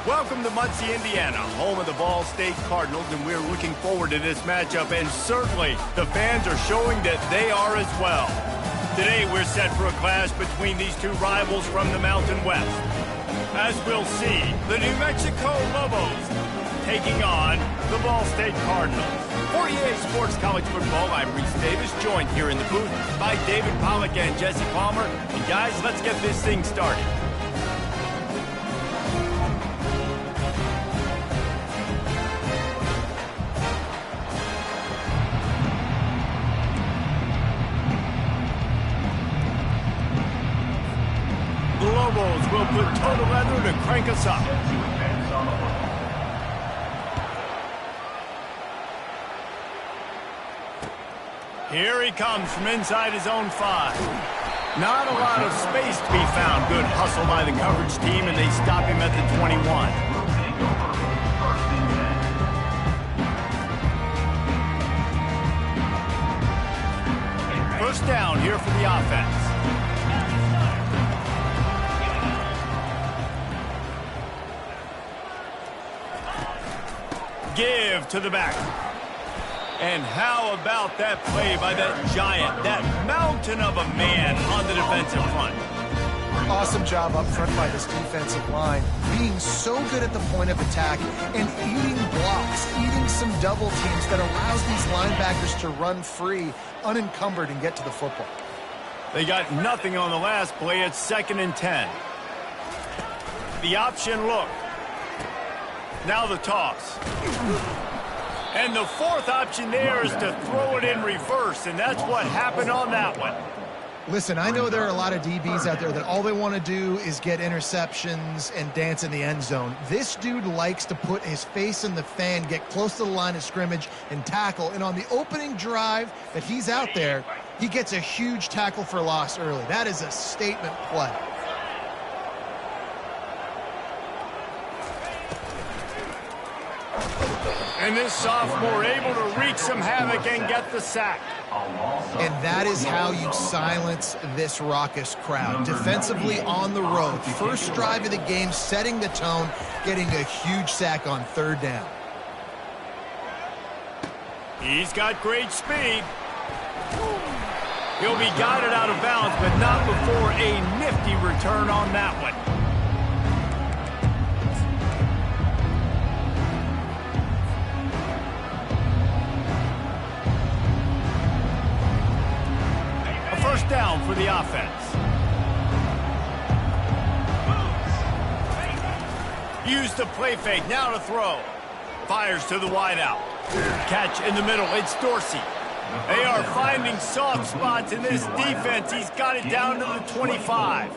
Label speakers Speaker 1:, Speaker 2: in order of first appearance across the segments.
Speaker 1: Welcome to Muncie, Indiana, home of the Ball State Cardinals, and we're looking forward to this matchup, and certainly the fans are showing that they are as well. Today, we're set for a clash between these two rivals from the Mountain West. As we'll see, the New Mexico Lobos taking on the Ball State Cardinals. For EA Sports College Football, I'm Reese Davis, joined here in the booth by David Pollack and Jesse Palmer. And guys, let's get this thing started. The Lobos will put total leather to crank us up. Here he comes from inside his own 5. Not a lot of space to be found. Good hustle by the coverage team, and they stop him at the 21. First down here for the offense. Give to the back. And how about that play by that giant, that mountain of a man on the defensive front?
Speaker 2: Awesome job up front by this defensive line, being so good at the point of attack and eating blocks, eating some double teams that allows these linebackers to run free, unencumbered, and get to the football.
Speaker 1: They got nothing on the last play. It's 2nd and 10. The option look. Now the toss. And the fourth option there is to throw it in reverse, and that's what happened on that one.
Speaker 2: Listen, I know there are a lot of DBs out there that all they want to do is get interceptions and dance in the end zone. This dude likes to put his face in the fan, get close to the line of scrimmage, and tackle. And on the opening drive that he's out there, he gets a huge tackle for loss early. That is a statement play.
Speaker 1: And this sophomore able to wreak some havoc and get the sack.
Speaker 2: And that is how you silence this raucous crowd. Defensively on the road. First drive of the game, setting the tone, getting a huge sack on 3rd down.
Speaker 1: He's got great speed. He'll be guided out of bounds, but not before a nifty return on that one. First down for the offense. Use the play fake, now to throw. Fires to the wideout. Catch in the middle, it's Dorsey. They are finding soft spots in this defense. He's got it down to the 25.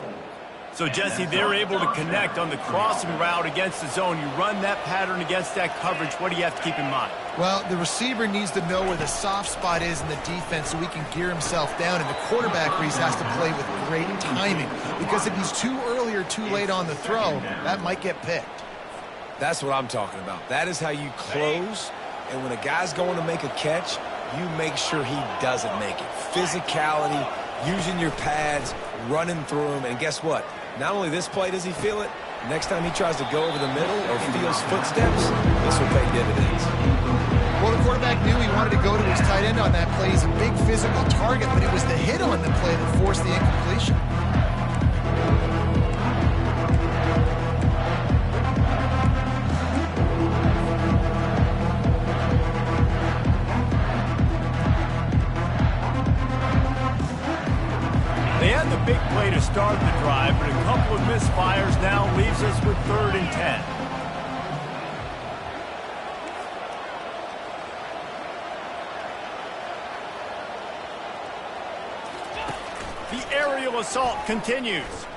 Speaker 1: So, Jesse, they're able to connect on the crossing route against the zone. You run that pattern against that coverage. What do you have to keep in mind?
Speaker 2: Well, the receiver needs to know where the soft spot is in the defense so he can gear himself down. And the quarterback, Reese, has to play with great timing. Because if he's too early or too late on the throw, that might get picked.
Speaker 3: That's what I'm talking about. That is how you close. And when a guy's going to make a catch, you make sure he doesn't make it. Physicality, using your pads, running through him. And guess what? Not only this play does he feel it, next time he tries to go over the middle or feels footsteps, this will pay dividends.
Speaker 2: Well, the quarterback knew he wanted to go to his tight end on that play. He's a big physical target, but it was the hit on the play that forced the incompletion.
Speaker 1: They had the big play to start the drive, but a couple of misfires now leaves us with 3rd and 10. The aerial assault continues.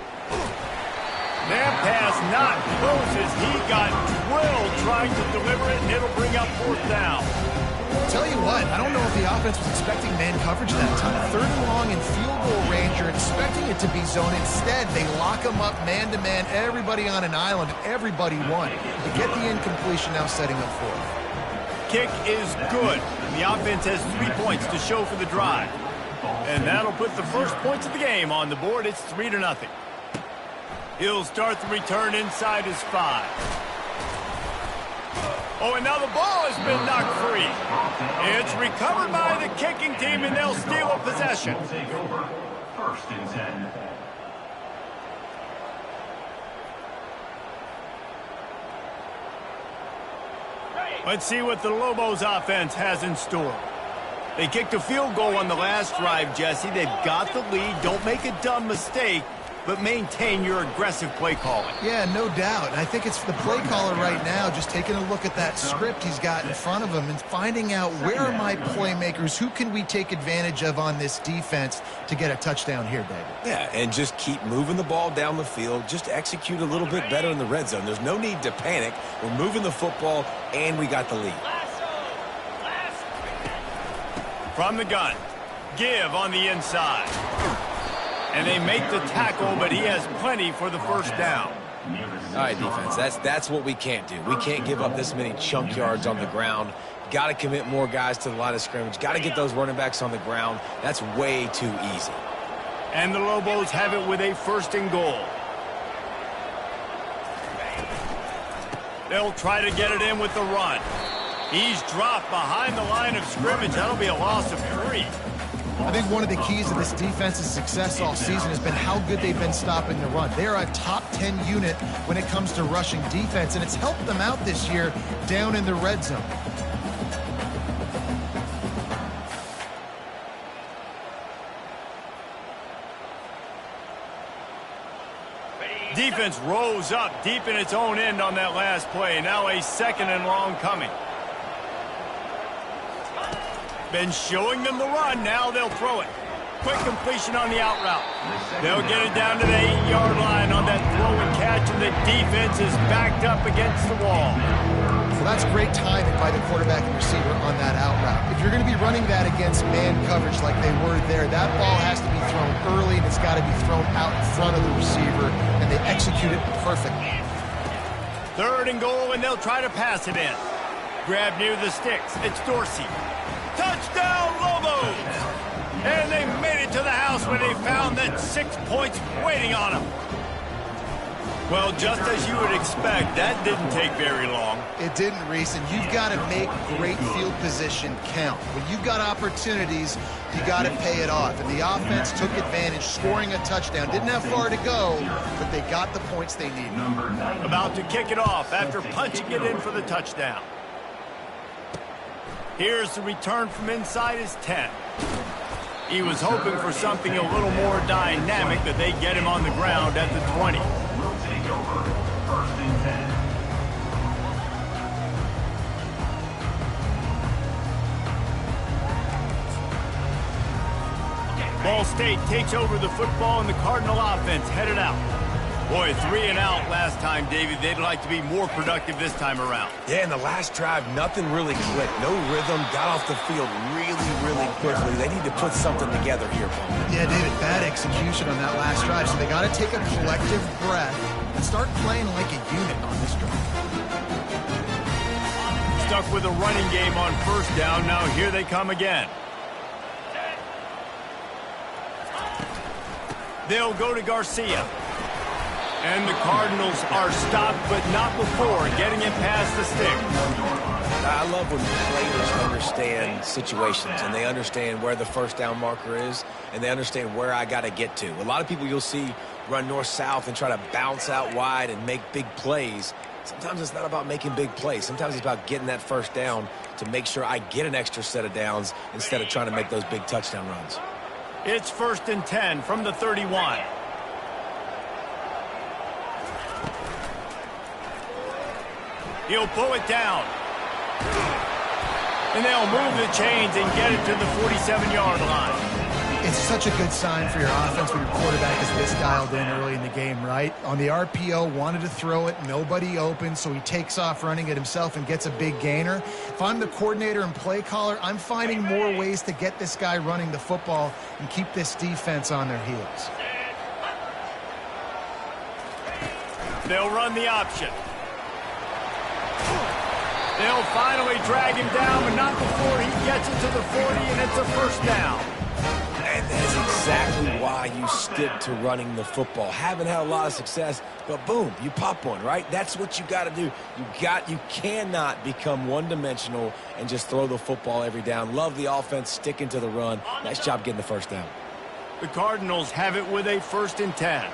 Speaker 1: That pass not closes. He got drilled trying to deliver it, and it'll bring up 4th down.
Speaker 2: Tell you what, I don't know if the offense was expecting man coverage that time. 3rd and long in field goal range, you're expecting it to be zone. Instead, they lock them up man-to-man, everybody on an island, everybody won. To get the incompletion, now setting up 4th.
Speaker 1: Kick is good. The offense has 3 points to show for the drive. And that'll put the first points of the game on the board. It's 3-0. He'll start the return inside his 5. Oh, and now the ball has been knocked free. It's recovered by the kicking team, and they'll steal a possession.
Speaker 4: Take over. First and 10.
Speaker 1: Let's see what the Lobos offense has in store. They kicked a field goal on the last drive, Jesse. They've got the lead. Don't make a dumb mistake, but maintain your aggressive play calling.
Speaker 2: Yeah, no doubt. And I think it's the play caller right now just taking a look at that script he's got in front of him and finding out where are my playmakers, who can we take advantage of on this defense to get a touchdown here, David.
Speaker 3: Yeah, and just keep moving the ball down the field. Just execute a little bit better in the red zone. There's no need to panic. We're moving the football, and we got the lead.
Speaker 1: From the gun, give on the inside. And they make the tackle, but he has plenty for the first down.
Speaker 3: All right, defense, that's what we can't do. We can't give up this many chunk yards on the ground. Got to commit more guys to the line of scrimmage. Got to get those running backs on the ground. That's way too easy.
Speaker 1: And the Lobos have it with a first and goal. They'll try to get it in with the run. He's dropped behind the line of scrimmage. That'll be a loss of 3.
Speaker 2: I think one of the keys of this defense's success all season has been how good they've been stopping the run. They're a top 10 unit when it comes to rushing defense, and it's helped them out this year down in the red zone.
Speaker 1: Defense rose up deep in its own end on that last play. Now a second and long coming. Been showing them the run. Now they'll throw it. Quick completion on the out route. They'll get it down to the 8-yard line on that throw and catch, and the defense is backed up against the wall.
Speaker 2: Well, that's great timing by the quarterback and receiver on that out route. If you're going to be running that against man coverage like they were there, that ball has to be thrown early, and it's got to be thrown out in front of the receiver, and they execute it perfectly.
Speaker 1: Third and goal, and they'll try to pass it in. Grab near the sticks. It's Dorsey. Touchdown, Lobos! And they made it to the house when they found that 6 points waiting on them. Well, just as you would expect, that didn't take very long.
Speaker 2: It didn't, Reese, and you've got to make great field position count. When you've got opportunities, you got to pay it off. And the offense took advantage, scoring a touchdown. Didn't have far to go, but they got the points they needed.
Speaker 1: About to kick it off after punching it in for the touchdown. Here's the return from inside his 10. He was hoping for something a little more dynamic, but they get him on the ground at the 20.
Speaker 4: We'll take over. First and 10.
Speaker 1: Ball State takes over the football, and the Cardinal offense headed out. Boy, 3 and out last time, David. They'd like to be more productive this time around.
Speaker 3: Yeah, in the last drive, nothing really clicked. No rhythm, got off the field really quickly. They need to put something together here.
Speaker 2: Yeah, David, bad execution on that last drive, so they got to take a collective breath and start playing like a unit on this drive.
Speaker 1: Stuck with a running game on first down. Now here they come again. They'll go to Garcia. And the Cardinals are stopped, but not before getting it past the stick.
Speaker 3: I love when players understand situations and they understand where the first down marker is and they understand where I got to get to. A lot of people you'll see run north-south and try to bounce out wide and make big plays. Sometimes it's not about making big plays. Sometimes it's about getting that first down to make sure I get an extra set of downs instead of trying to make those big touchdown runs.
Speaker 1: It's first and 10 from the 31. He'll pull it down. And they'll move the chains and get it to the 47-yard line.
Speaker 2: It's such a good sign for your offense when your quarterback is this dialed in early in the game, right? On the RPO, wanted to throw it, nobody open, so he takes off running it himself and gets a big gainer. If I'm the coordinator and play caller, I'm finding more ways to get this guy running the football and keep this defense on their heels.
Speaker 1: They'll run the option. They'll finally drag him down, but not before he gets it to the 40, and it's a first down.
Speaker 3: And that's exactly why you stick to running the football. Haven't had a lot of success, but boom, you pop one, right? That's what you got to do. You cannot become one-dimensional and just throw the football every down. Love the offense sticking to the run. Nice job getting the first down.
Speaker 1: The Cardinals have it with a 1st and 10.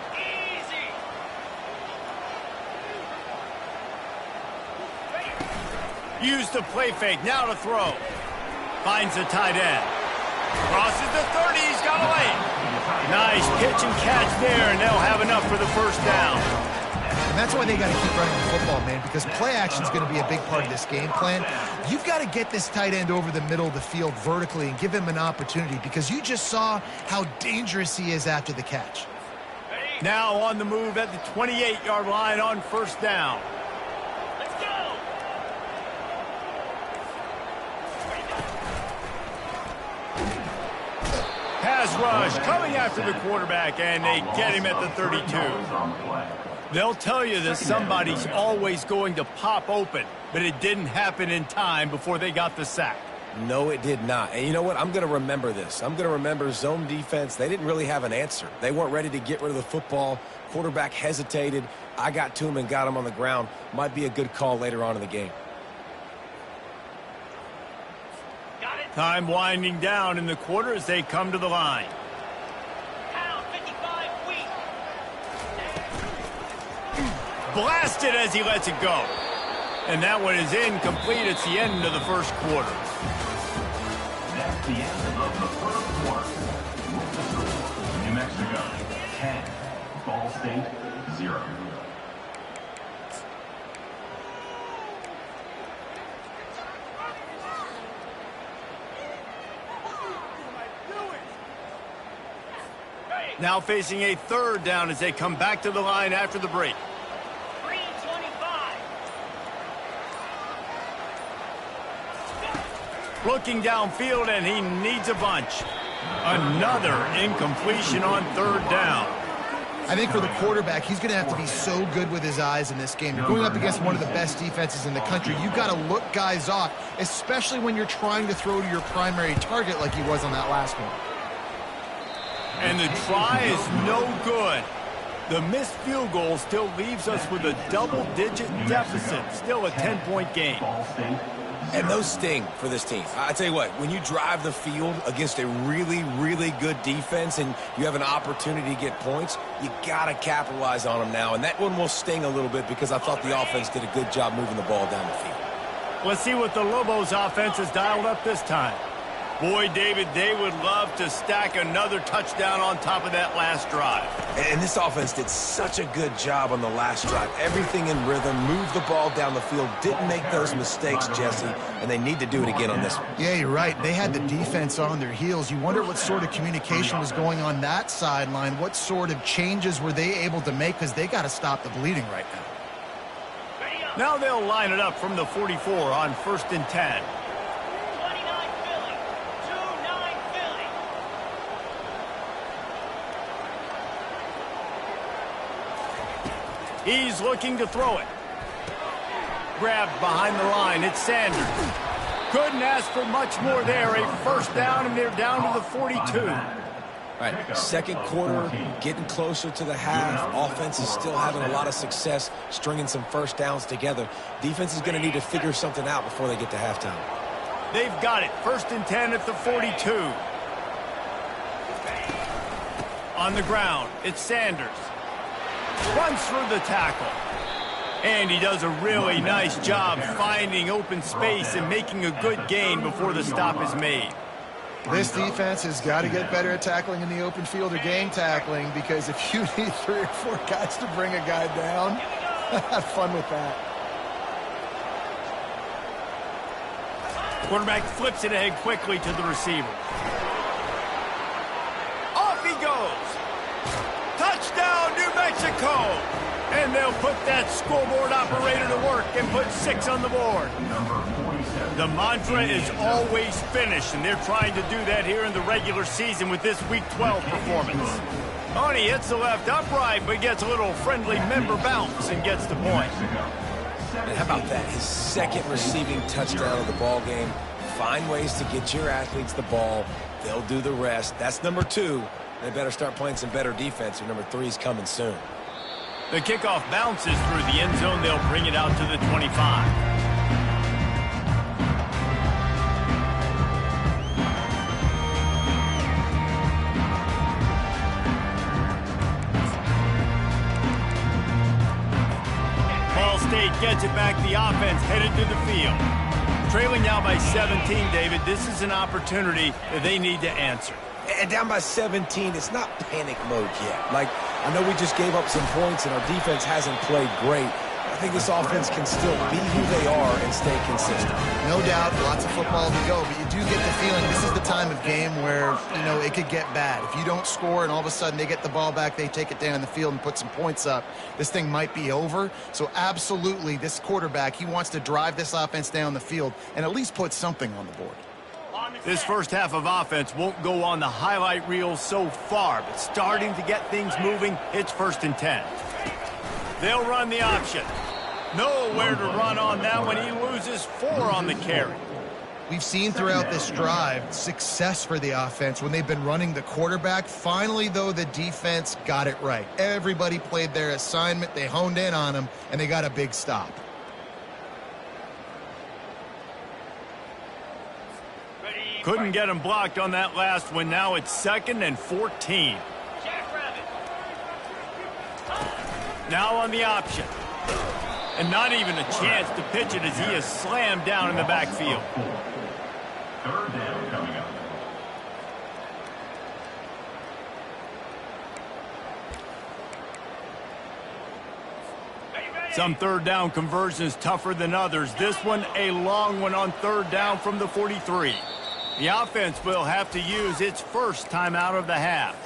Speaker 1: Use the play fake, now to throw. Finds the tight end. Crosses the 30, he's got a lane. Nice pitch and catch there, and they'll have enough for the first down.
Speaker 2: And that's why they got to keep running the football, man, because play action is going to be a big part of this game plan. You've got to get this tight end over the middle of the field vertically and give him an opportunity, because you just saw how dangerous he is after the catch.
Speaker 1: Now on the move at the 28-yard line on 1st down. Pass rush coming after the quarterback, and they get him at the 32. They'll tell you that somebody's always going to pop open, but it didn't happen in time before they got the sack.
Speaker 3: No, it did not. And you know what? I'm going to remember this. I'm going to remember zone defense. They didn't really have an answer. They weren't ready to get rid of the football. Quarterback hesitated. I got to him and got him on the ground. Might be a good call later on in the game.
Speaker 1: Time winding down in the quarter as they come to the line. Blasted as he lets it go. And that one is incomplete. It's the end of the first quarter.
Speaker 4: That's the end of the first quarter. New Mexico, 10. Ball State, 0.
Speaker 1: Now facing a 3rd down as they come back to the line after the break. 3:25. Looking downfield, and he needs a bunch. Another incompletion on 3rd down.
Speaker 2: I think for the quarterback, he's going to have to be so good with his eyes in this game. You're going up against one of the best defenses in the country. You've got to look guys off, especially when you're trying to throw to your primary target like he was on that last one.
Speaker 1: And the try is no good. The missed field goal still leaves us with a double-digit deficit. Still a 10-point game.
Speaker 3: And those sting for this team. I tell you what, when you drive the field against a really, really good defense and you have an opportunity to get points, you got to capitalize on them now. And that one will sting a little bit because I thought the offense did a good job moving the ball down the field.
Speaker 1: Let's see what the Lobos offense has dialed up this time. Boy, David, they would love to stack another touchdown on top of that last drive.
Speaker 3: And this offense did such a good job on the last drive. Everything in rhythm, moved the ball down the field, didn't make those mistakes, Jesse, and they need to do it again on this one.
Speaker 2: Yeah, you're right. They had the defense on their heels. You wonder what sort of communication was going on that sideline. What sort of changes were they able to make, because they got to stop the bleeding right now.
Speaker 1: Now they'll line it up from the 44 on 1st and 10. He's looking to throw it. Grabbed behind the line. It's Sanders. Couldn't ask for much more there. A 1st down, and they're down to the 42.
Speaker 3: All right, second quarter, getting closer to the half. Offense is still having a lot of success stringing some 1st downs together. Defense is going to need to figure something out before they get to halftime.
Speaker 1: They've got it. 1st and 10 at the 42. On the ground, it's Sanders. Runs through the tackle. And he does a really nice job finding open space and making a good gain before the stop is made.
Speaker 2: This defense has got to get better at tackling in the open field or gang tackling, because if you need 3 or 4 guys to bring a guy down, have fun with that.
Speaker 1: Quarterback flips it ahead quickly to the receiver. Off he goes. Touchdown, New Mexico! And they'll put that scoreboard operator to work and put 6 on the board. The mantra is always finish, and they're trying to do that here in the regular season with this Week 12 performance. Oni hits the left upright, but gets a little friendly member bounce and gets the point.
Speaker 3: And how about that? His 2nd receiving touchdown of the ball game. Find ways to get your athletes the ball. They'll do the rest. That's number 2. They better start playing some better defense, or number 3 is coming soon.
Speaker 1: The kickoff bounces through the end zone. They'll bring it out to the 25. State gets it back. The offense headed to the field. Trailing now by 17, David. This is an opportunity that they need to answer.
Speaker 3: And down by 17, it's not panic mode yet. Like, I know we just gave up some points and our defense hasn't played great. I think this offense can still be who they are and stay consistent.
Speaker 2: No doubt, lots of football to go, but you do get the feeling this is the time of game where, you know, it could get bad. If you don't score and all of a sudden they get the ball back, they take it down the field and put some points up, this thing might be over. So absolutely, this quarterback, he wants to drive this offense down the field and at least put something on the board.
Speaker 1: This first half of offense won't go on the highlight reel so far, but starting to get things moving, it's 1st and 10. They'll run the option. Nowhere to run on that one. He loses 4 on the carry.
Speaker 2: We've seen throughout this drive success for the offense when they've been running the quarterback. Finally, though, the defense got it right. Everybody played their assignment. They honed in on him, and they got a big stop.
Speaker 1: Couldn't get him blocked on that last one. Now it's 2nd and 14. Now on the option. And not even a chance to pitch it as he is slammed down in the backfield.
Speaker 4: 3rd down coming up.
Speaker 1: Some 3rd down conversions tougher than others. This one a long one on 3rd down from the 43. The offense will have to use its first timeout of the half.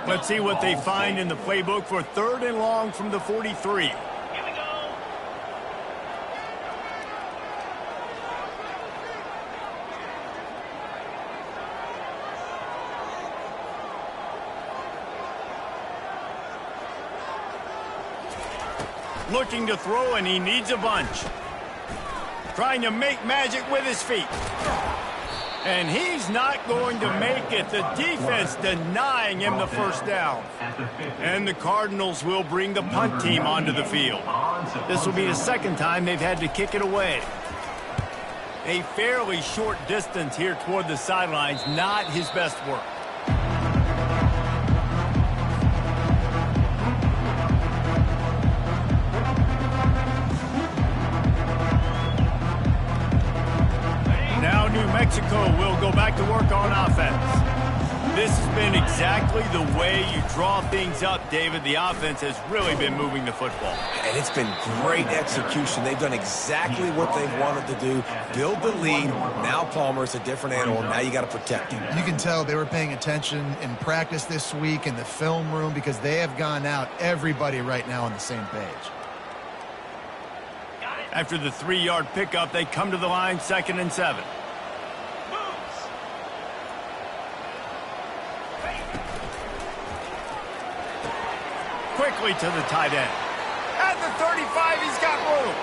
Speaker 1: Let's see what they find in the playbook for 3rd and long from the 43. Looking to throw, and he needs a bunch. Trying to make magic with his feet. And he's not going to make it. The defense denying him the first down. And the Cardinals will bring the punt team onto the field. This will be the 2nd time they've had to kick it away. A fairly short distance here toward the sidelines, not his best work. New Mexico will go back to work on offense. This has been exactly the way you draw things up, David. The offense has really been moving the football.
Speaker 3: And it's been great execution. They've done exactly what they've wanted to do. Build the lead. Now Palmer's a different animal. Now you got to protect him.
Speaker 2: You can tell they were paying attention in practice this week in the film room because they have gone out, everybody right now on the same page.
Speaker 1: After the 3-yard pickup, they come to the line, 2nd and 7. Quickly to the tight end. At the 35, he's got room.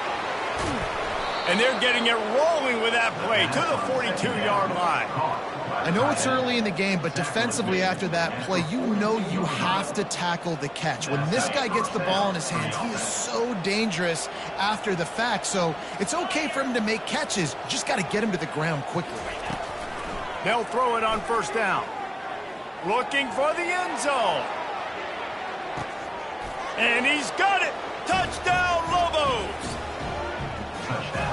Speaker 1: And they're getting it rolling with that play to the 42-yard line.
Speaker 2: I know it's early in the game, but defensively after that play, you know you have to tackle the catch. When this guy gets the ball in his hands, he is so dangerous after the fact. So it's okay for him to make catches. You just got to get him to the ground quickly.
Speaker 1: They'll throw it on 1st down. Looking for the end zone. And he's got it. Touchdown, Lobos.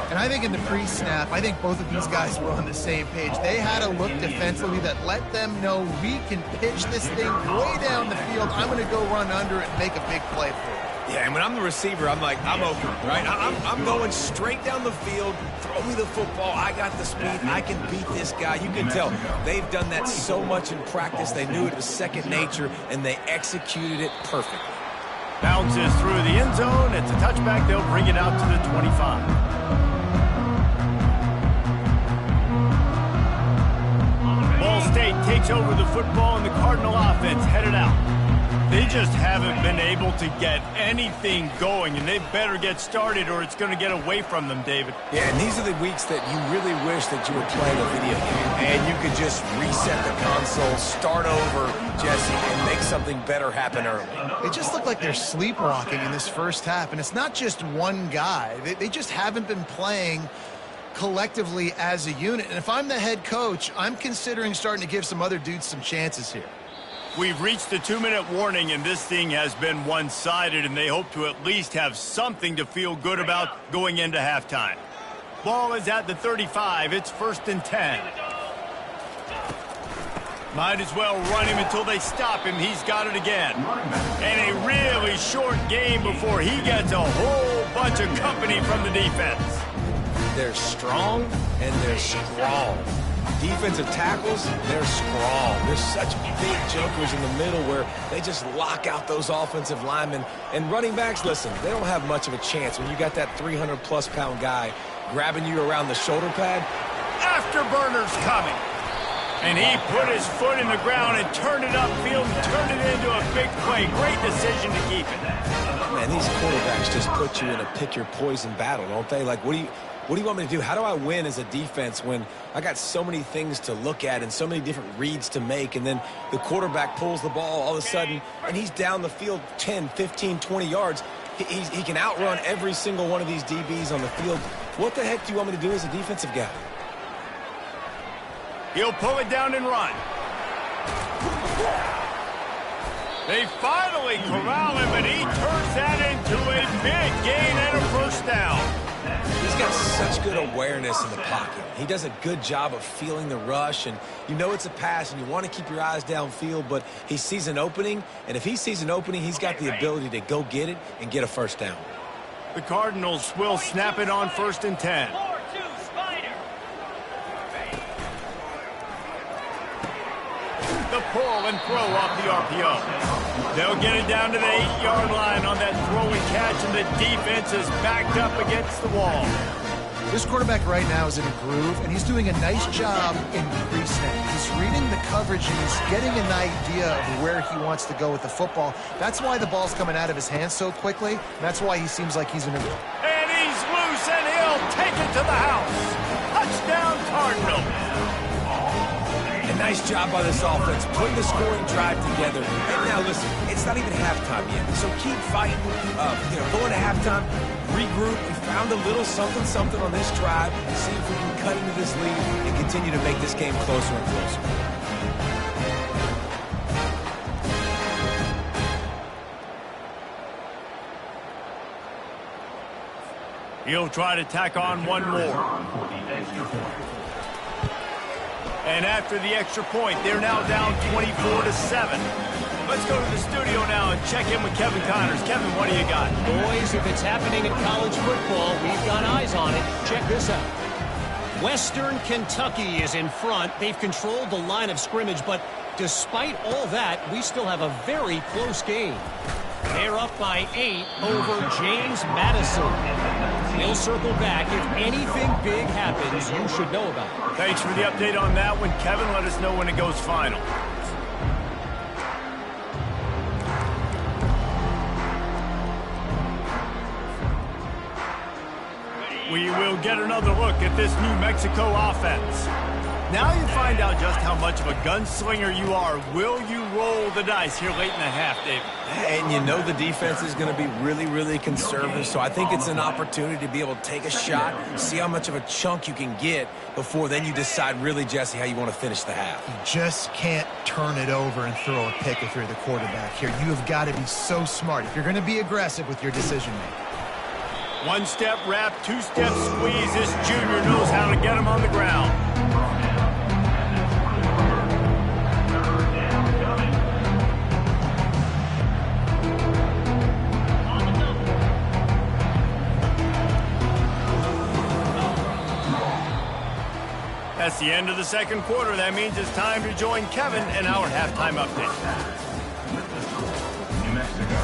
Speaker 2: And I think in the pre-snap, I think both of these guys were on the same page. They had a look defensively that let them know we can pitch this thing way down the field. I'm going to go run under it and make a big play for it.
Speaker 3: Yeah, and when I'm the receiver, I'm like, I'm open, right? I'm going straight down the field. Throw me the football. I got the speed. I can beat this guy. You can tell they've done that so much in practice. They knew it was second nature, and they executed it perfectly.
Speaker 1: Bounces through the end zone. It's a touchback. They'll bring it out to the 25. Ball State takes over the football, and the Cardinal offense headed out. They just haven't been able to get anything going, and they better get started or it's going to get away from them, David.
Speaker 3: Yeah, and these are the weeks that you really wish that you were playing a video game and you could just reset the console, start over, Jesse, and make something better happen early.
Speaker 2: It just looked like they're sleepwalking in this first half, and it's not just one guy. They just haven't been playing collectively as a unit. And if I'm the head coach, I'm considering starting to give some other dudes some chances here.
Speaker 1: We've reached the 2-minute warning, and this thing has been one-sided, and they hope to at least have something to feel good about going into halftime. Ball is at the 35. It's 1st and 10. Might as well run him until they stop him. He's got it again. And a really short game before he gets a whole bunch of company from the defense.
Speaker 3: They're strong and they're strong. Defensive tackles, they're strong. They're such big jokers in the middle where they just lock out those offensive linemen. And running backs, listen, they don't have much of a chance when you got that 300-plus pound guy grabbing you around the shoulder pad.
Speaker 1: Afterburner's coming. And he put his foot in the ground and turned it upfield and turned it into a big play. Great decision to keep it.
Speaker 3: Man, these quarterbacks just put you in a pick-your-poison battle, don't they? Like, what do you want me to do? How do I win as a defense when I got so many things to look at and so many different reads to make, and then the quarterback pulls the ball all of a sudden, and he's down the field 10, 15, 20 yards. He can outrun every single one of these DBs on the field. What the heck do you want me to do as a defensive guy?
Speaker 1: He'll pull it down and run. They finally corral him, and he turns that into a big gain and a first down.
Speaker 3: He's got such good awareness in the pocket. He does a good job of feeling the rush, and you know it's a pass, and you want to keep your eyes downfield, but he sees an opening, and if he sees an opening, he's got the ability to go get it and get a first down.
Speaker 1: The Cardinals will snap it on 1st and 10. The pull and throw off the RPO. They'll get it down to the 8-yard line on that throw and catch, and the defense is backed up against the wall.
Speaker 2: This quarterback right now is in a groove, and he's doing a nice job in pre-snap. He's reading the coverage, and he's getting an idea of where he wants to go with the football. That's why the ball's coming out of his hands so quickly, and that's why he seems like he's in a groove.
Speaker 1: And he's loose, and he'll take it to the house. Touchdown, Cardinals.
Speaker 3: A nice job by this offense, putting the scoring drive together. And now, listen, it's not even halftime yet, so keep fighting. Going to halftime, regroup. We found a little something on this drive. See if we can cut into this lead and continue to make this game closer and closer.
Speaker 1: He'll try to tack on one more. And after the extra point, they're now down 24-7. Let's go to the studio now and check in with Kevin Connors. Kevin, what do you got?
Speaker 5: Boys, if it's happening in college football, we've got eyes on it. Check this out. Western Kentucky is in front. They've controlled the line of scrimmage, but despite all that, we still have a very close game. They're up by 8 over James Madison. He'll circle back. If anything big happens, you should know about it.
Speaker 1: Thanks for the update on that one, Kevin. Let us know when it goes final. We will get another look at this New Mexico offense. Now you find out just how much of a gunslinger you are. Will you roll the dice here late in the half, David?
Speaker 3: And you know the defense is going to be really, really conservative, so I think it's an opportunity to be able to take a shot, see how much of a chunk you can get before then you decide really, Jesse, how you want to finish the half.
Speaker 2: You just can't turn it over and throw a pick if you're the quarterback here. You have got to be so smart if you're going to be aggressive with your decision-making.
Speaker 1: One-step wrap, two-step squeeze. This junior knows how to get him on the ground. That's the end of the second quarter. That means it's time to join Kevin in our halftime update.
Speaker 4: New Mexico.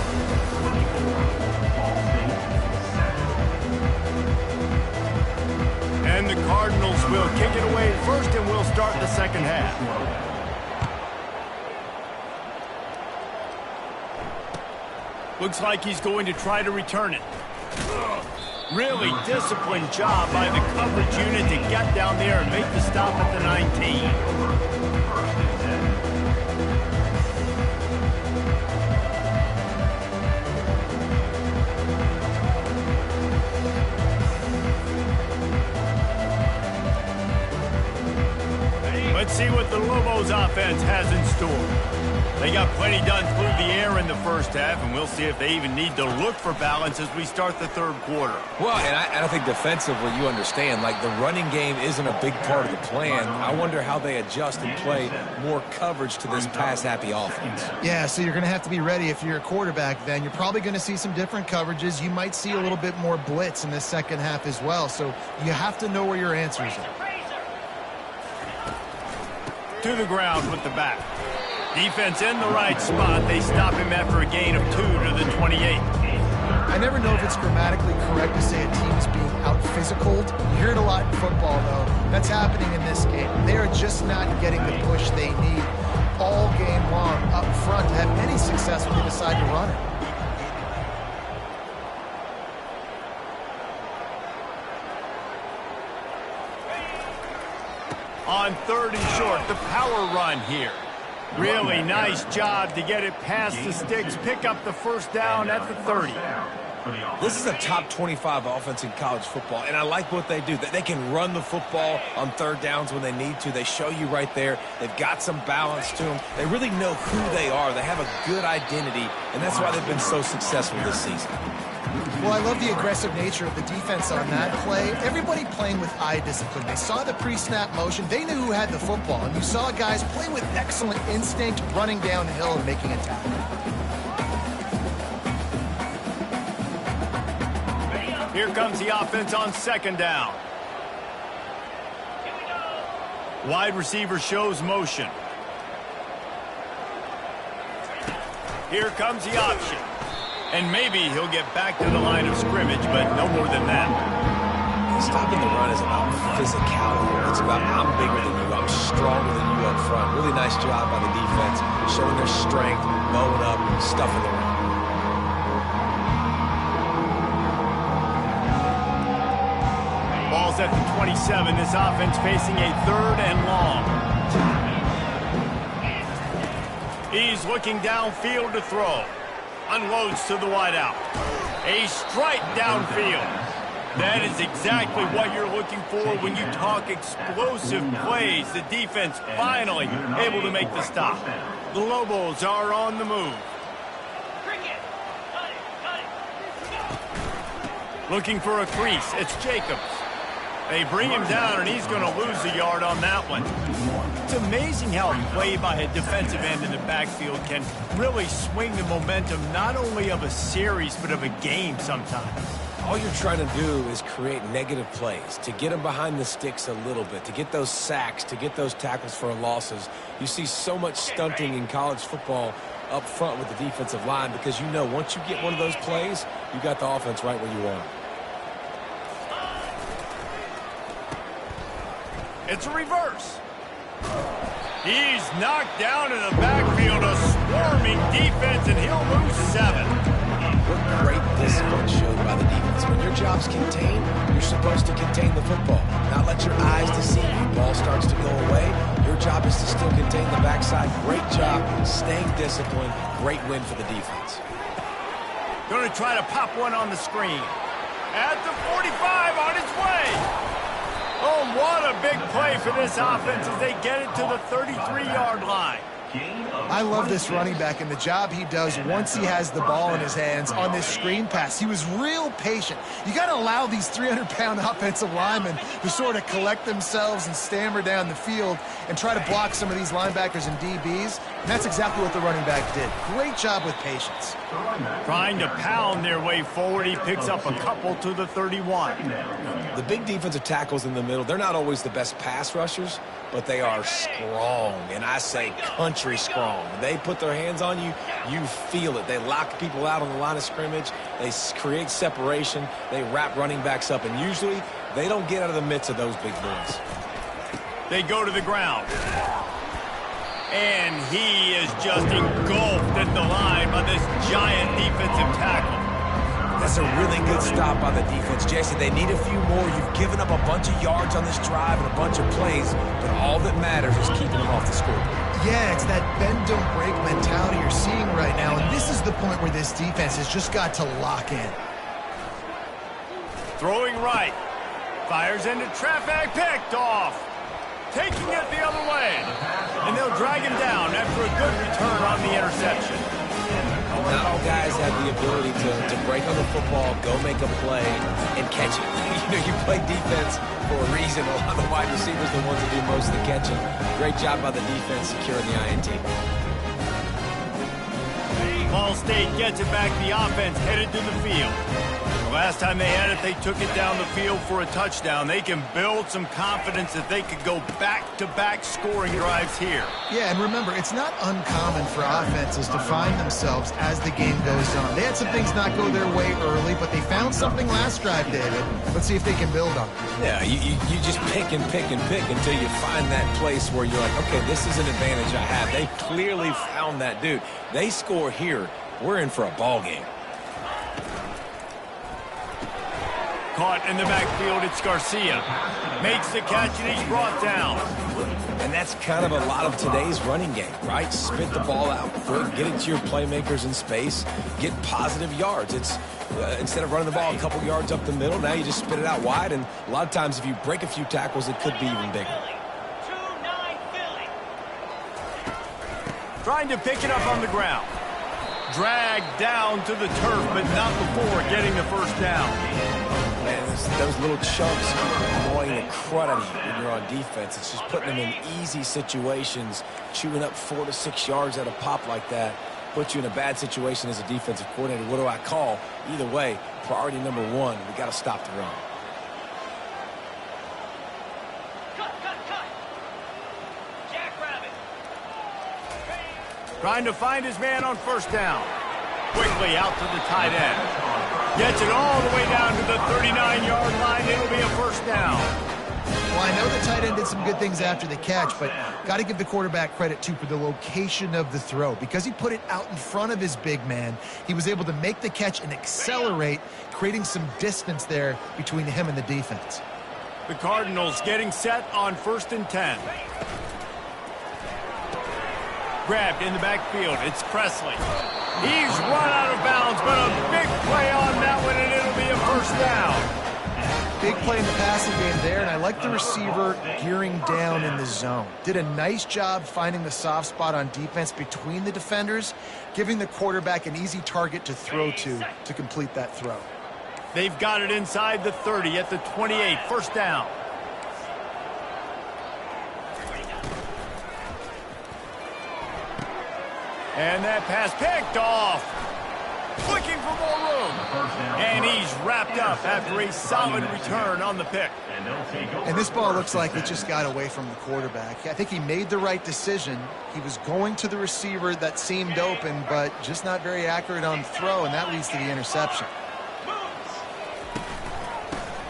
Speaker 1: And the Cardinals will kick it away at first, and we'll start the second half. Looks like he's going to try to return it. Really disciplined job by the coverage unit to get down there and make the stop at the 19. Let's see what the Lobos offense has in store. They got plenty done through the air in the first half, and we'll see if they even need to look for balance as we start the third quarter.
Speaker 3: Well, and I think defensively, you understand, like the running game isn't a big part of the plan. I wonder how they adjust and play more coverage to this pass-happy offense.
Speaker 2: Yeah, so you're going to have to be ready if you're a quarterback then. You're probably going to see some different coverages. You might see a little bit more blitz in the second half as well, so you have to know where your answers are.
Speaker 1: To the ground with the back. Defense in the right spot. They stop him after a gain of 2 to the 28.
Speaker 2: I never know if it's grammatically correct to say a team's being out-physicaled. You hear it a lot in football, though. That's happening in this game. They are just not getting the push they need all game long up front to have any success when they decide to run it.
Speaker 1: On 3rd and short, the power run here. Really nice job to get it past the sticks, pick up the first down at the 30.
Speaker 3: This is a top 25 offense in college football, and I like what they do. They can run the football on 3rd downs when they need to. They show you right there. They've got some balance to them. They really know who they are. They have a good identity, and that's why they've been so successful this season.
Speaker 2: Well, I love the aggressive nature of the defense on that play. Everybody playing with eye discipline. They saw the pre-snap motion. They knew who had the football. And you saw guys play with excellent instinct, running downhill and making a tackle.
Speaker 1: Here comes the offense on 2nd down. Wide receiver shows motion. Here comes the option. And maybe he'll get back to the line of scrimmage, but no more than that.
Speaker 3: Stopping the run is about physicality. It's about I'm bigger than you, I'm stronger than you up front. Really nice job by the defense, showing their strength, bowing up, stuffing the run.
Speaker 1: Ball's at the 27. This offense facing a 3rd and long. He's looking downfield to throw. Unloads to the wideout. A strike downfield. That is exactly what you're looking for when you talk explosive plays. The defense finally able to make the stop. The Lobos are on the move. Looking for a crease. It's Jacobs. They bring him down, and he's going to lose a yard on that one. It's amazing how a play by a defensive end in the backfield can really swing the momentum not only of a series but of a game sometimes.
Speaker 3: All you're trying to do is create negative plays, to get them behind the sticks a little bit, to get those sacks, to get those tackles for losses. You see so much stunting in college football up front with the defensive line because you know once you get one of those plays, you got the offense right where you want it.
Speaker 1: It's a reverse. He's knocked down in the backfield, a swarming defense, and he'll lose 7.
Speaker 3: What great discipline showed by the defense. When your job's contained, you're supposed to contain the football, not let your eyes deceive you. Ball starts to go away. Your job is to still contain the backside. Great job, staying disciplined. Great win for the defense.
Speaker 1: Going to try to pop one on the screen. At the 45, on its way. Oh, what a big play for this offense as they get it to the 33-yard line.
Speaker 2: I love this running back and the job he does once he has the ball in his hands on this screen pass. He was real patient. You got to allow these 300-pound offensive linemen to sort of collect themselves and stammer down the field and try to block some of these linebackers and DBs. And that's exactly what the running back did. Great job with patience.
Speaker 1: Trying to pound their way forward. He picks up a couple to the 31.
Speaker 3: The big defensive tackles in the middle, they're not always the best pass rushers, but they are strong, and I say country strong. When they put their hands on you, you feel it. They lock people out on the line of scrimmage. They create separation. They wrap running backs up, and usually they don't get out of the midst of those big boys.
Speaker 1: They go to the ground. And he is just engulfed at the line by this giant defensive tackle.
Speaker 3: That's a really good stop by the defense, Jesse. They need a few more. You've given up a bunch of yards on this drive and a bunch of plays, but all that matters is keeping them off the scoreboard.
Speaker 2: Yeah, it's that bend, don't break mentality you're seeing right now, and this is the point where this defense has just got to lock in.
Speaker 1: Throwing right. Fires into traffic, picked off. Taking it the other way. And they'll drag him down after a good return on the interception.
Speaker 3: Not all guys have the ability to break on the football, go make a play, and catch it. You play defense for a reason. A lot of the wide receivers are the ones that do most of the catching. Great job by the defense securing the INT.
Speaker 1: Ball State gets it back. The offense headed to the field. The last time they had it, they took it down the field for a touchdown. They can build some confidence that they could go back-to-back scoring drives here.
Speaker 2: Yeah, and remember, it's not uncommon for offenses to find themselves as the game goes on. They had some things not go their way early, but they found something last drive, David. Let's see if they can build on it.
Speaker 3: Yeah, you just pick and pick and pick until you find that place where you're like, okay, this is an advantage I have. They clearly found that dude. They score here, we're in for a ball game.
Speaker 1: Caught in the backfield, it's Garcia. Makes the catch, and he's brought down.
Speaker 3: And that's kind of a lot of today's running game, right? Spit the ball out quick, get it to your playmakers in space, get positive yards. It's instead of running the ball a couple yards up the middle, now you just spit it out wide, and a lot of times if you break a few tackles, it could be even bigger.
Speaker 1: Trying to pick it up on the ground. Dragged down to the turf, but not before getting the first down.
Speaker 3: Man, those little chunks annoying the crud out of you when you're on defense. It's just putting them in easy situations, chewing up 4 to 6 yards at a pop like that. Puts you in a bad situation as a defensive coordinator. What do I call? Either way, priority number one, we got to stop the run.
Speaker 1: Trying to find his man on first down. Quickly out to the tight end. Gets it all the way down to the 39-yard line. It'll be a first down.
Speaker 2: Well, I know the tight end did some good things after the catch, but got to give the quarterback credit, too, for the location of the throw. Because he put it out in front of his big man, he was able to make the catch and accelerate, creating some distance there between him and the defense.
Speaker 1: The Cardinals getting set on 1st and 10. Grabbed in the backfield. It's Presley. He's run out of bounds, but a big play on that one, and it'll be a first down.
Speaker 2: Big play in the passing game there, and I like the receiver gearing down in the zone. Did a nice job finding the soft spot on defense between the defenders, giving the quarterback an easy target to throw to complete that throw.
Speaker 1: They've got it inside the 30 at the 28. First down. And that pass picked off. Looking for more room. And he's wrapped up after a solid return on the pick.
Speaker 2: And this ball looks like it just got away from the quarterback. I think he made the right decision. He was going to the receiver that seemed open, but just not very accurate on the throw, and that leads to the interception.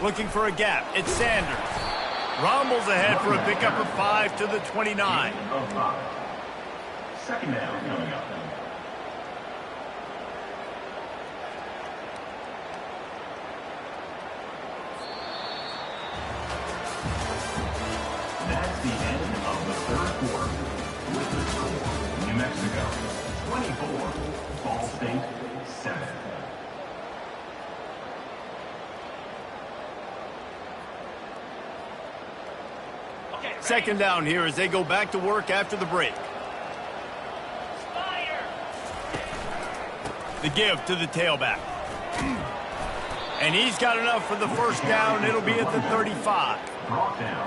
Speaker 1: Looking for a gap. It's Sanders. Rumbles ahead for a pickup of 5 to the 29.
Speaker 4: Second down coming up. That's the end of the third quarter. With the score, New Mexico 24, Ball State 7.
Speaker 1: Second down here as they go back to work after the break. The give to the tailback. And he's got enough for the first down. It'll be at the 35.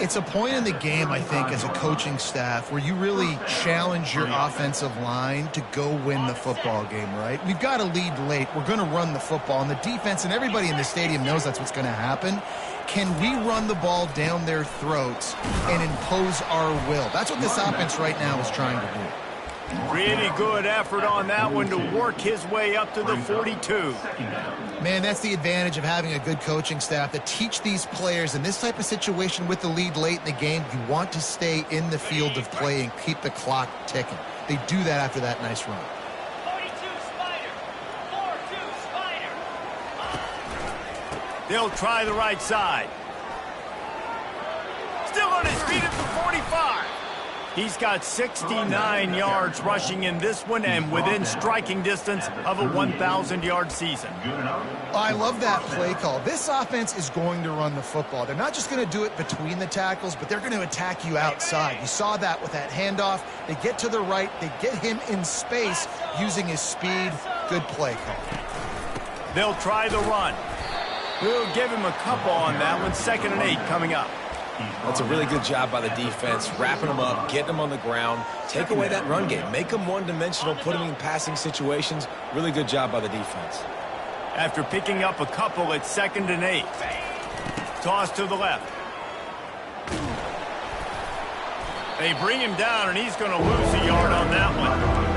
Speaker 2: It's a point in the game, I think, as a coaching staff where you really challenge your offensive line to go win the football game, right? We've got to lead late. We're going to run the football. And the defense and everybody in the stadium knows that's what's going to happen. Can we run the ball down their throats and impose our will? That's what this offense right now is trying to do.
Speaker 1: Really good effort on that one to work his way up to the 42.
Speaker 2: Man, that's the advantage of having a good coaching staff that teach these players in this type of situation with the lead late in the game. You want to stay in the field of play and keep the clock ticking. They do that after that nice run.
Speaker 6: 42 Spider. 4-2 Spider.
Speaker 1: They'll try the right side. Still on his feet at the 45. He's got 69 yards rushing in this one and within striking distance of a 1,000-yard season.
Speaker 2: I love that play call. This offense is going to run the football. They're not just going to do it between the tackles, but they're going to attack you outside. You saw that with that handoff. They get to the right. They get him in space using his speed. Good play call.
Speaker 1: They'll try the run. We'll give him a couple on that one. 2nd and 8 coming up.
Speaker 3: That's a really good job by the defense, wrapping them up, getting them on the ground, take away that run game, make them one-dimensional, put them in passing situations. Really good job by the defense.
Speaker 1: After picking up a couple at 2nd and 8. Toss to the left. They bring him down, and he's going to lose a yard on that one.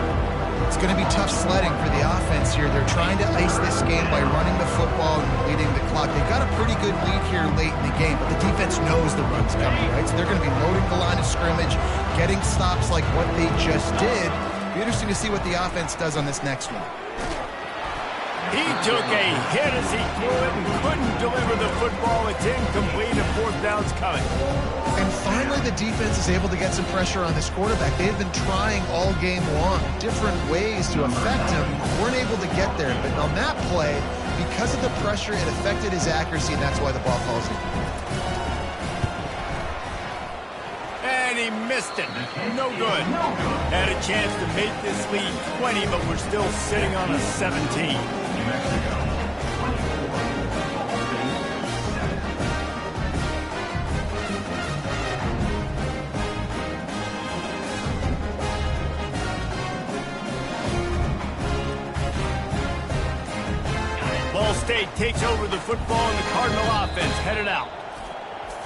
Speaker 2: It's going to be tough sledding for the offense here. They're trying to ice this game by running the football and leading the clock. They've got a pretty good lead here late in the game, but the defense knows the run's coming, right? So they're going to be loading the line of scrimmage, getting stops like what they just did. Be interesting to see what the offense does on this next one.
Speaker 1: He took a hit as he threw it and couldn't deliver the football. It's incomplete, and 4th down's coming.
Speaker 2: And finally, the defense is able to get some pressure on this quarterback. They've been trying all game long, different ways to affect him. Weren't able to get there, but on that play, because of the pressure, it affected his accuracy, and that's why the ball falls in.
Speaker 1: And he missed it. No good. Had a chance to make this lead 20, but we're still sitting on a 17.
Speaker 4: New Mexico, 24, Ball State, 7.
Speaker 1: Ball State takes over the football, and the Cardinal offense headed out.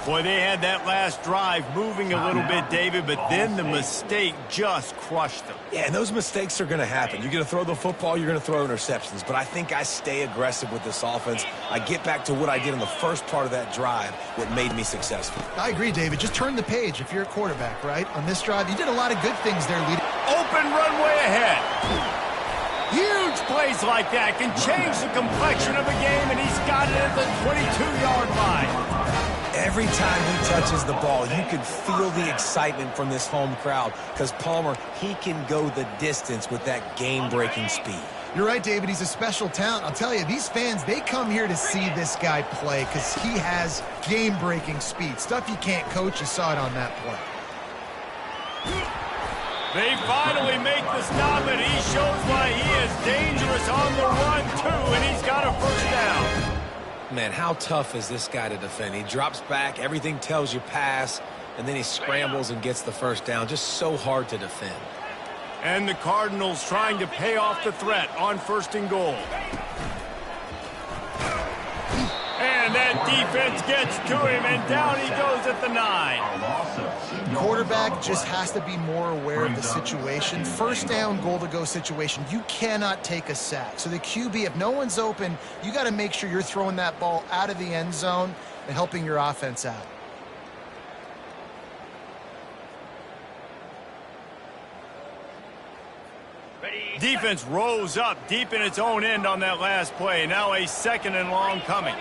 Speaker 1: Boy, they had that last drive moving a little bit, David, but then the mistake just crushed them.
Speaker 3: Yeah, and those mistakes are going to happen. You're going to throw the football, you're going to throw interceptions, but I think I stay aggressive with this offense. I get back to what I did in the first part of that drive, what made me successful.
Speaker 2: I agree, David. Just turn the page if you're a quarterback, right? On this drive, you did a lot of good things there leading.
Speaker 1: Open runway ahead. Huge plays like that can change the complexion of a game, and he's got it at the 22-yard line.
Speaker 3: Every time he touches the ball, you can feel the excitement from this home crowd because Palmer, he can go the distance with that game-breaking speed.
Speaker 2: You're right, David. He's a special talent. I'll tell you, these fans, they come here to see this guy play because he has game-breaking speed. Stuff you can't coach. You saw it on that play.
Speaker 1: They finally make the stop, and he shows why he is dangerous on the run, too, and he's got a 1st down.
Speaker 3: Man, how tough is this guy to defend? He drops back, everything tells you pass, and then he scrambles and gets the 1st down. Just so hard to defend.
Speaker 1: And the Cardinals trying to pay off the threat on 1st and goal. And that defense gets to him, and down he goes at the 9.
Speaker 2: Quarterback just has to be more aware of the situation. 1st down, goal-to-go situation. You cannot take a sack. So the QB, if no one's open, you got to make sure you're throwing that ball out of the end zone and helping your offense out.
Speaker 1: Defense rose up deep in its own end on that last play. Now a 2nd and long coming.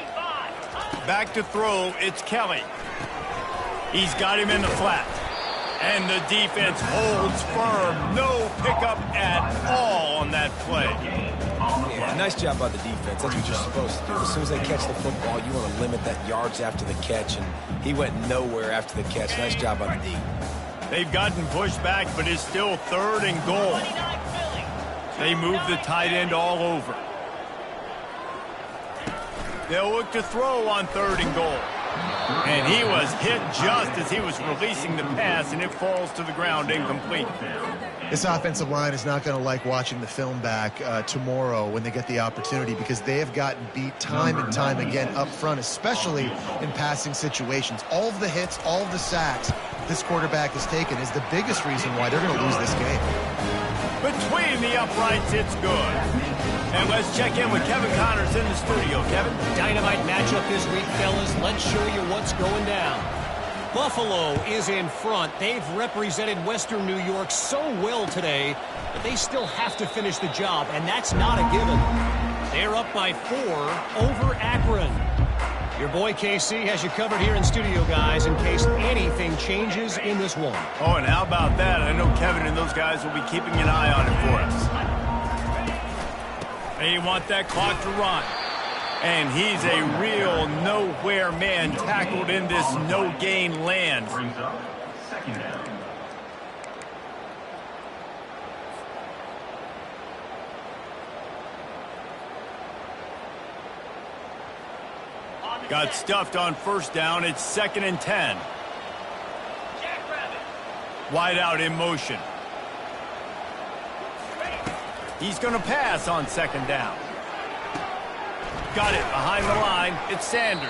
Speaker 1: Back to throw, it's Kelly. He's got him in the flat. And the defense holds firm. No pickup at all on that play.
Speaker 3: Yeah, nice job by the defense. That's what you're supposed to do. As soon as they catch the football, you want to limit that yards after the catch, and he went nowhere after the catch. Nice job by the D.
Speaker 1: They've gotten pushed back, but it's still 3rd and goal. They move the tight end all over. They'll look to throw on 3rd and goal. And he was hit just as he was releasing the pass, and it falls to the ground incomplete.
Speaker 2: This offensive line is not going to like watching the film back tomorrow when they get the opportunity because they have gotten beat time and time again up front, especially in passing situations. All of the hits, all of the sacks this quarterback has taken is the biggest reason why they're going to lose this game.
Speaker 1: Between the uprights, it's good. And let's check in with Kevin Connors in the studio. Kevin?
Speaker 5: Dynamite matchup this week, fellas. Let's show you what's going down. Buffalo is in front. They've represented Western New York so well today, but they still have to finish the job, and that's not a given. They're up by 4 over Akron. Your boy KC has you covered here in studio, guys, in case anything changes in this one.
Speaker 1: Oh, and how about that? I know Kevin and those guys will be keeping an eye on it for us. They want that clock to run. And he's a real nowhere man tackled in this no-gain land.
Speaker 4: Brings up second down.
Speaker 1: Got stuffed on first down. It's 2nd and 10. Wide out in motion. He's going to pass on 2nd down. Got it behind the line. It's Sanders.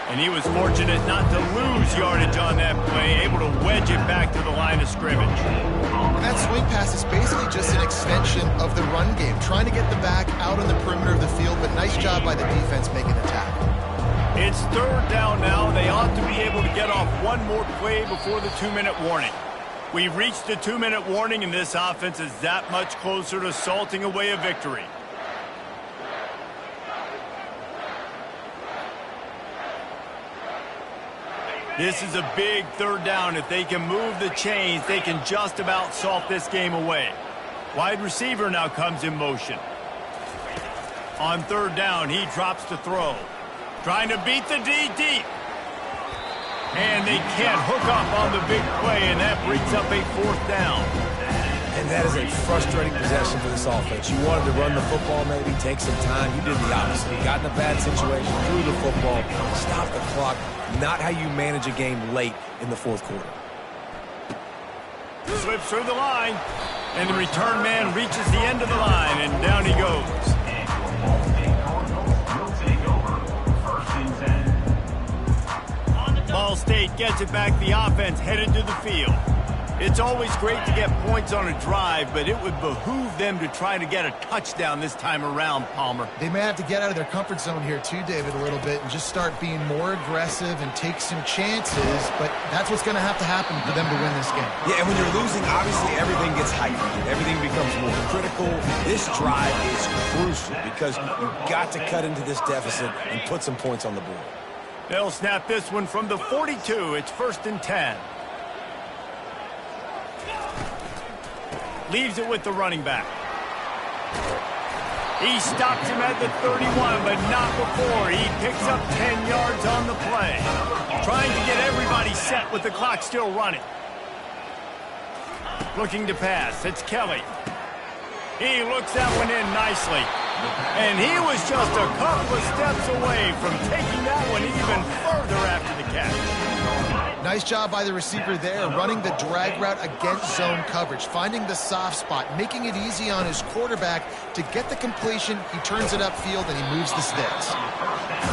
Speaker 1: And he was fortunate not to lose yardage on that play, able to wedge it back to the line of scrimmage.
Speaker 2: And that swing pass is basically just an extension of the run game, trying to get the back out on the perimeter of the field, but nice job by the defense making the tackle.
Speaker 1: It's 3rd down now. They ought to be able to get off one more play before the 2-minute warning. We've reached the 2-minute warning, and this offense is that much closer to salting away a victory. This is a big 3rd down. If they can move the chains, they can just about salt this game away. Wide receiver now comes in motion. On 3rd down, he drops to throw. Trying to beat the D deep. And they can't hook up on the big play, and that brings up a 4th down.
Speaker 3: And that is a frustrating possession for this offense. You wanted to run the football, maybe take some time. You did the opposite. You got in a bad situation, threw the football, stopped the clock. Not how you manage a game late in the 4th quarter.
Speaker 1: Slips through the line, and the return man reaches the end of the line, and down he goes. Ball State gets it back. The offense headed to the field. It's always great to get points on a drive, but it would behoove them to try to get a touchdown this time around, Palmer.
Speaker 2: They may have to get out of their comfort zone here too, David, a little bit and just start being more aggressive and take some chances, but that's what's going to happen for them to win this game.
Speaker 3: Yeah, and when you're losing, obviously everything gets heightened. Everything becomes more critical. This drive is crucial because you've got to cut into this deficit and put some points on the board.
Speaker 1: They'll snap this one from the 42. It's 1st and 10. Leaves it with the running back. He stops him at the 31, but not before. He picks up 10 yards on the play. Trying to get everybody set with the clock still running. Looking to pass. It's Kelly. He looks that one in nicely. And he was just a couple of steps away from taking that one even further after the catch.
Speaker 2: Nice job by the receiver there, running the drag route against zone coverage, finding the soft spot, making it easy on his quarterback to get the completion. He turns it upfield, and he moves the sticks.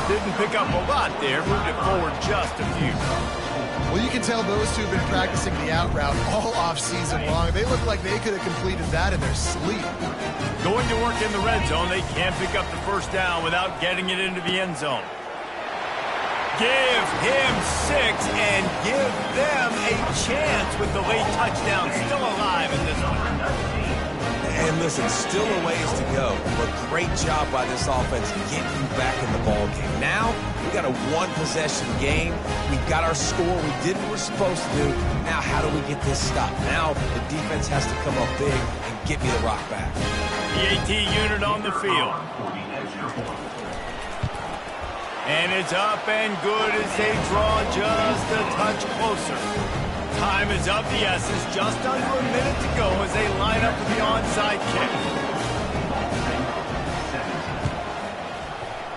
Speaker 1: Didn't pick up a lot there, moved it forward just a few.
Speaker 2: Well, you can tell those two have been practicing the out route all off-season long. They look like they could have completed that in their sleep.
Speaker 1: Going to work in the red zone, they can't pick up the 1st down without getting it into the end zone. Give him 6 and give them a chance with the late touchdown still alive in this one.
Speaker 3: And listen, still a ways to go, but great job by this offense getting you back in the ball game. Now, we got a 1-possession game. We got our score. We did what we're supposed to do. Now, how do we get this stopped? Now, the defense has to come up big and get me the rock back.
Speaker 1: The AT unit on the field. And it's up and good as they draw just a touch closer. Time is of the essence, just under a minute to go as they line up for the onside kick.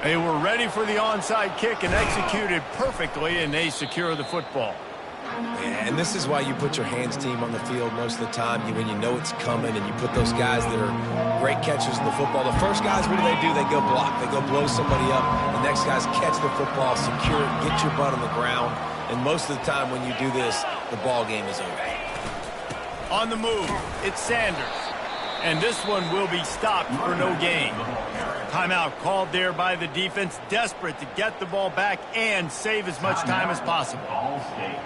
Speaker 1: They were ready for the onside kick and executed perfectly, and they secure the football.
Speaker 3: Yeah, and this is why you put your hands team on the field most of the time when you know it's coming, and you put those guys that are great catchers in the football. The first guys, what do? They go block. They go blow somebody up. The next guys catch the football, secure it, get your butt on the ground. And most of the time when you do this, the ball game is over.
Speaker 1: On the move, it's Sanders. He looks, And this one will be stopped for no gain. Timeout called there by the defense, desperate to get the ball back and save as much time as possible.
Speaker 4: Ball State.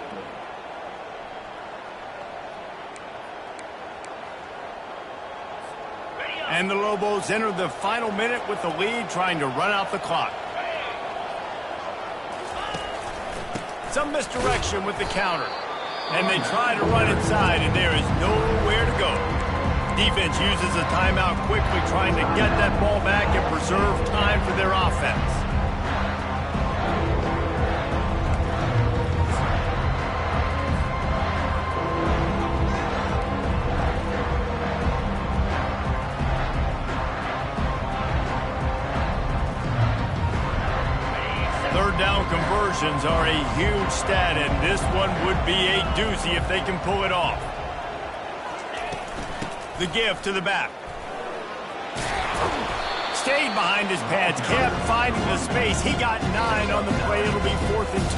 Speaker 1: And the Lobos enter the final minute with the lead, trying to run out the clock. Some misdirection with the counter. And they try to run inside, and there is nowhere to go. Defense uses a timeout quickly, trying to get that ball back and preserve time for their offense. Third down conversions are a huge stat, and this one would be a doozy if they can pull it off. The give to the back. Stayed behind his pads, kept finding the space. He got 9 on the play. It'll be 4th and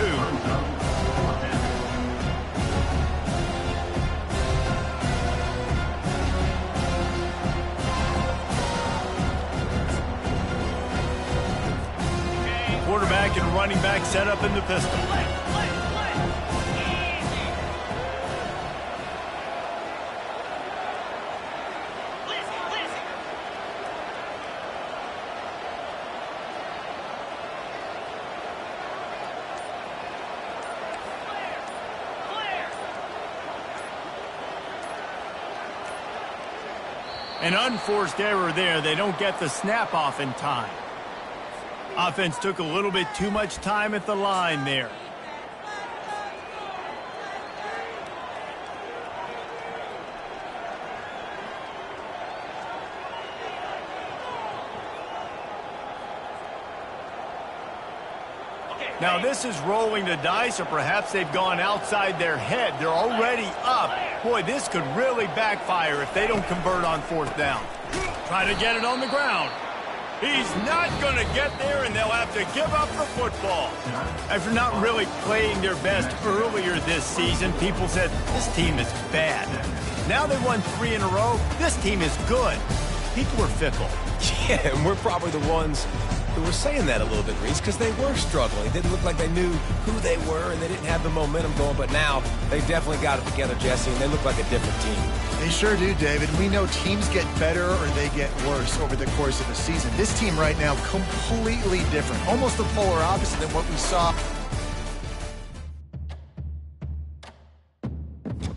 Speaker 1: 2. Quarterback and running back set up in the pistol. An unforced error there. They don't get the snap off in time. Offense took a little bit too much time at the line there. Now this is rolling the dice, or perhaps they've gone outside their head. They're already up. Boy, this could really backfire if they don't convert on 4th down. Try to get it on the ground. He's not going to get there, and they'll have to give up the football. After not really playing their best earlier this season, people said, this team is bad. Now they won 3 in a row. This team is good. People are fickle.
Speaker 3: Yeah, and we're probably the ones who were saying that a little bit, Reese, because they were struggling. It didn't look like they knew who they were, and they didn't have the momentum going. But now they definitely got it together, Jesse, and they look like a different team.
Speaker 2: They sure do, David. We know teams get better or they get worse over the course of the season. This team right now, completely different. Almost the polar opposite than what we saw